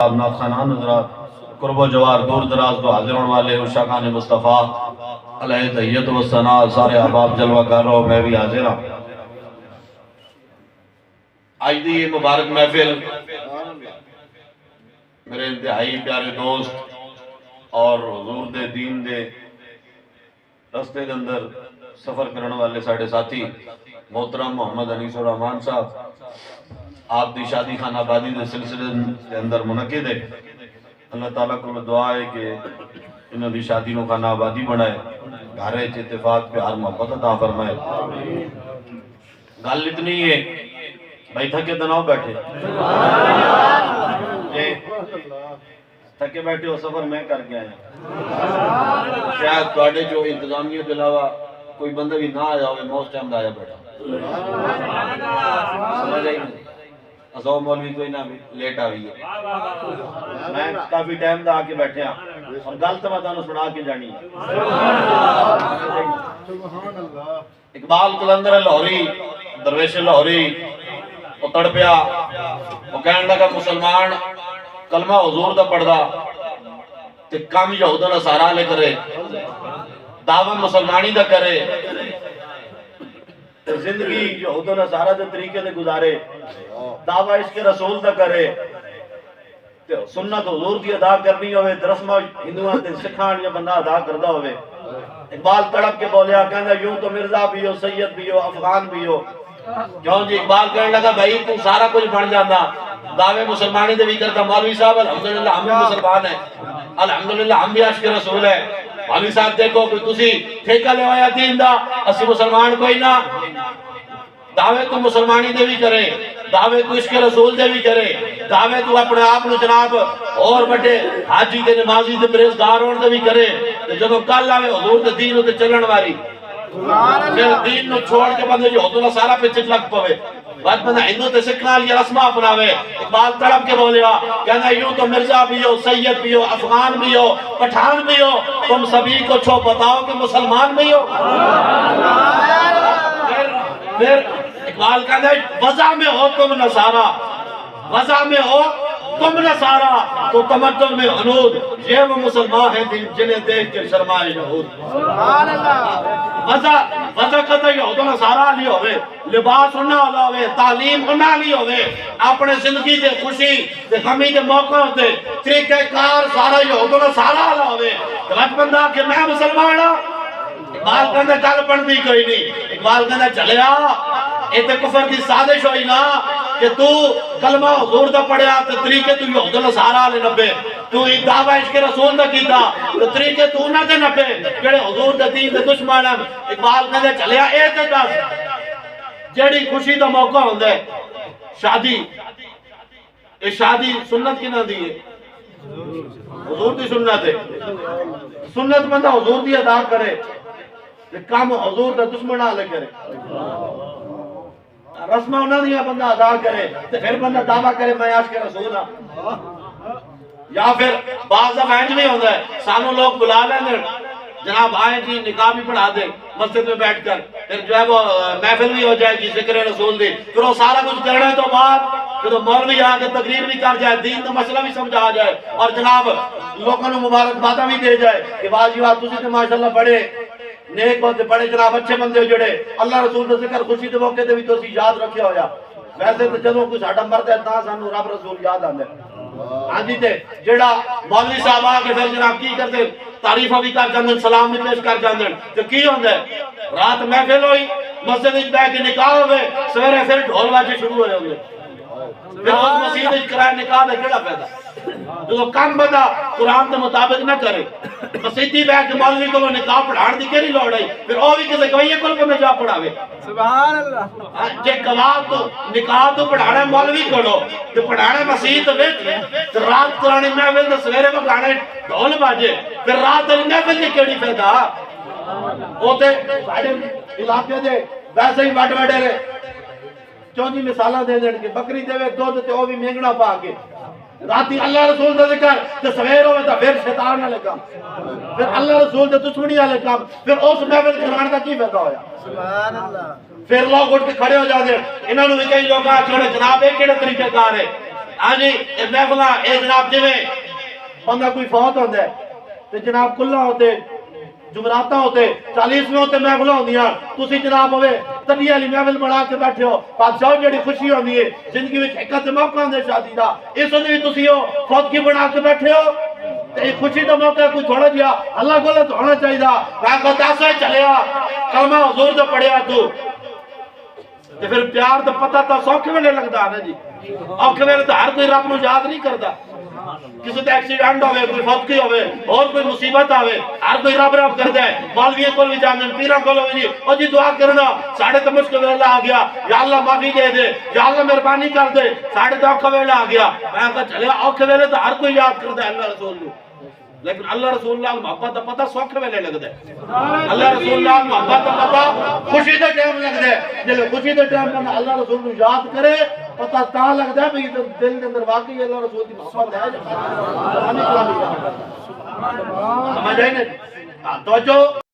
نات خانان حضرات، قرب و جوار دور دراز تو حاضر ہونے والے عشاقان مصطفیٰ علیہ تحیت و ثناء، سارے احباب جلوہ کر رہا ہوں، میں بھی حاضر ہوں۔ آج دی یہ مبارک محفل میرے انتہائی پیارے دوست اور حضور دے دین دے رستے دے اندر سفر کرنے والے ساڑھے ساتھی محترم محمد انیس الرحمن صاحب، آپ دی شادی خانہ آبادی دے سلسلے دے اندر منعقد ہے۔ اللہ تعالیٰ کو دعا ہے کہ انہوں دی شادی نو خانہ آبادی بنائے، گھرے چ اتفاق پیار محبت عطا فرمائے۔ گل اتنی ہے بھائی، تھکے تو نہ بیٹھے، تھکے بیٹھے ہو، سفر میں کر کے آیا، شاید تواڈے جو انتظامیہ کے علاوہ کوئی بندہ بھی نہ آیا ہوئے، میں اس ٹائم دا آیا بیٹھا سمجھ آئی نہیں، اسو مولوی کوئی نہ بھی لیٹ آئی ہے، میں کافی ٹائم دا آکے بیٹھے ہیں اور گل تو میں تانوں سنا کے جانی ہے۔ اقبال قلندر لاہوری، درویش لاہوری وہ تڑپیا، وہ کہنے لگا مسلمان کلمہ حضور دا پڑھ دا تے کم یہود و نصارہ لے کرے، دعوی مسلمانی دا کرے، زندگی یہود و نصارہ دے طریقے دے گزارے، دعوی عشق رسول دا کرے، سنت حضور دی ادا کرنی ہوئے، رسمہ ہندوان تے سکھان یا بندہ ادا کردہ ہوئے۔ اقبال تڑپ کے بولیا، کہنا یوں تو مرزا بھی ہو، سید بھی ہو، افغان بھی ہو، کیوں جی اقبال کہنے لگا بھائی تو سارا کچھ بن جانا، دعوے مسلمانی دے بھی کرتا، مولوی صاحب الحمدللہ ہم بھی مسلمان ہیں، الحمدللہ ہم بھی عشق رسول ہیں، مولوی صاحب دیکھو کوئی تسی ٹھیکہ لے آیا دین دا، اسی مسلمان کوئی نہ، دعوے تو مسلمانی دے بھی کرے، دعوے تو عشق رسول دے بھی کرے، دعوے تو اپنے آپ نو جناب اور بڑے حاجی دے نمازی دے پرہیزگار ہون دے بھی کرے، جدو کل آوے حضور دے دین تے چلن واری، پھر دین نو چھوڑ کے بندے جو حضور سارا پیچھے لگ پوے، بعد بندہ ہندو تے سکھان یا رسمہ اپناوے۔ اقبال تڑپ کے بولیا، کہنا یوں تو مرزا بھی ہو، سید بھی ہو، افغان بھی ہو، پٹھان بھی ہو، تم سبھی کو چھو بتاؤ کہ مسلمان بھی ہو۔ پھر اقبال کہنا وضع میں ہو تم نصارہ، وضع میں ہو تم نصارہ تو تمدن میں حنود، یہ وہ مسلمان ہیں جنہیں دیکھ کے شرمائے یہود۔ وضع کہتا یہود و نصارہ لی ہوئے، لباس انہا ہولا ہوئے، تعلیم انہا لی ہوئے، اپنے زندگی دے خوشی دے غمی دے موقع ہوتے، طریقہ کار سارا یہود و نصارہ ہولا ہوئے، غلط بندہ کہ میں مسلمان ہوں۔ اقبال کہنا چل پڑھتی کوئی نہیں، اقبال کہنا چلیا ایتے کفر دی سازش ہوئی نا کہ تو کلمہ حضور دا پڑھیا تو طریقے تو یہود و نصارہ لے نبے، تو دعوی عشق رسول دا کیتا تو طریقے تو نہ دے نبے جڑے حضور دا دین دے دشمن ہیں۔ اقبال کہنا چلیا ایتے دس جڑی خوشی دا موقع ہوندہ ہے شادی، یہ شادی سنت کی نہ دیئے، حضور دی سنت ہے، سنت بندہ حضور دی ادا کرے، کام حضور دا دشمن آلے کرے، رسمہ انہوں نے بندہ ادا کرے تو پھر بندہ دعویٰ کرے میں عاشق رسول ہوں۔ یا پھر بعض افینج نہیں ہوتا ہے، سانوں لوگ بلا لیں جناب آئیں جی نکاح بھی پڑھا دیں مسجد میں بیٹھ کر، پھر جو ہے وہ محفل بھی ہو جائے گی ذکر رسول دی، پھر وہ سارا کچھ کرنے تو بعد پھر مولوی آ کے تقریر بھی کر جائے، دین کا مسئلہ بھی سمجھا جائے اور جناب لوگوں نے مبارکباداں بھی دے جائے کہ واجی بات تسی تو ماشاءاللہ بڑے نیک ہوتے، بڑے جناب اچھے بندے ہو جڑے اللہ رسول دا ذکر خوشی دے موقع دے بھی تو اسی یاد رکھے ہویا۔ ویسے تو جدوں کوئی ساڈا مرد ہے تاں سانوں رب رسول یاد آندے، ہاں جی تے جڑا مولوی صاحب آ کے پھر جناب کی کرتے تعریفہ بھی کر جاندن، سلام بھی پیش کر جاندن، تو کی ہوندے رات محفل ہوئی مسجد وچ بیٹھ کے نکاح ہوئے، سویرے پھر ڈھول باجے شروع ہوئے ہوندے، پھر اس مسجد وچ کرائے نکاح دا کیڑا فائدہ؟ جو کم بندہ قرآن کے مطابق نہ کرے، مسیدی بیٹھ کے مولوی کو نکاح پڑھان دی کیڑی لوڑ ہے؟ پھر او بھی کسے گویے کول کو میں جا پڑھاوے، سبحان اللہ، جے گواہ تو نکاح تو پڑھانا مولوی کولو تے پڑھانا مسجد وچ، رات قرآن محفل تے سویرے بگانے ڈھول باجے، پھر رات محفل دی کیڑی فائدہ؟ او تے ساڈے علاقے دے ویسے ہی وڈ وڈیرے چونجی مثالاں دے دین کہ بکری دے دودھ تے او بھی مہنگنا پا کے، راتی اللہ رسول دا ذکر تے سویر ہوئے تا پھر شیطان والے کام، پھر اللہ رسول دے دشمنی والے کام، پھر اس محفل کرانے دا کی فائدہ ہویا؟ سبحان اللہ۔ پھر لوگ اٹھ کے کھڑے ہو جاتے، انہوں نے کئی لوگ آ چھوڑے جناب ایک کیڑے طریقے کار ہے، ہاں جی یہ محفل اے جناب جی بندہ کوئی فوت ہوتا ہے تو جناب کلا ہوتے جمعراتاں ہوتے 40ویں ہوتے محفل ہوندیاں تسی جناب ہوئے تنی والی محفل بنا کے بیٹھے ہو بادشاہ جڑی خوشی ہوندی ہے زندگی وچ ایک تے موقع ہوندا شادی دا اس وچ بھی تسی ہو فوت کی بنا کے بیٹھے ہو تے خوشی دا موقع کوئی تھوڑا جیا اللہ کول تو ہونا چاہیے میں کو دس چلیا کلمہ حضور دا پڑھیا تو تے پھر پیار دا پتہ تا سوکھے ویلے لگدا نا جی اوکھے ویلے تے ہر کوئی رب نو یاد نہیں کردا کسی تے ایکسیڈنٹ ہوئے کوئی فوتگی ہوئے اور کوئی مصیبت آوے ہر کوئی رب رب کرتا ہے مولویوں کو بھی جاندے پیراں کو بھی او جی دعا کرنا ساڑھے تے مشکل ویلا آ گیا یا اللہ معافی دے دے یا اللہ مہربانی کر دے ساڑھے تے اوکھا ویلا آ گیا میں کہا چلے اوکھے ویلے تے ہر کوئی یاد کرتا ہے اللہ رسول نو لیکن اللہ رسول اللہ محبت دا پتہ سوکھے ویلے لگدا ہے اللہ رسول اللہ محبت دا پتہ خوشی دے ٹائم لگدا ہے جے خوشی دے ٹائم بندہ اللہ رسول نو یاد کرے پتہ تا لگدا ہے بھئی دل دے اندر واقعی اللہ رسول دی محبت ہے سبحان اللہ سمجھ آئی نا توجہ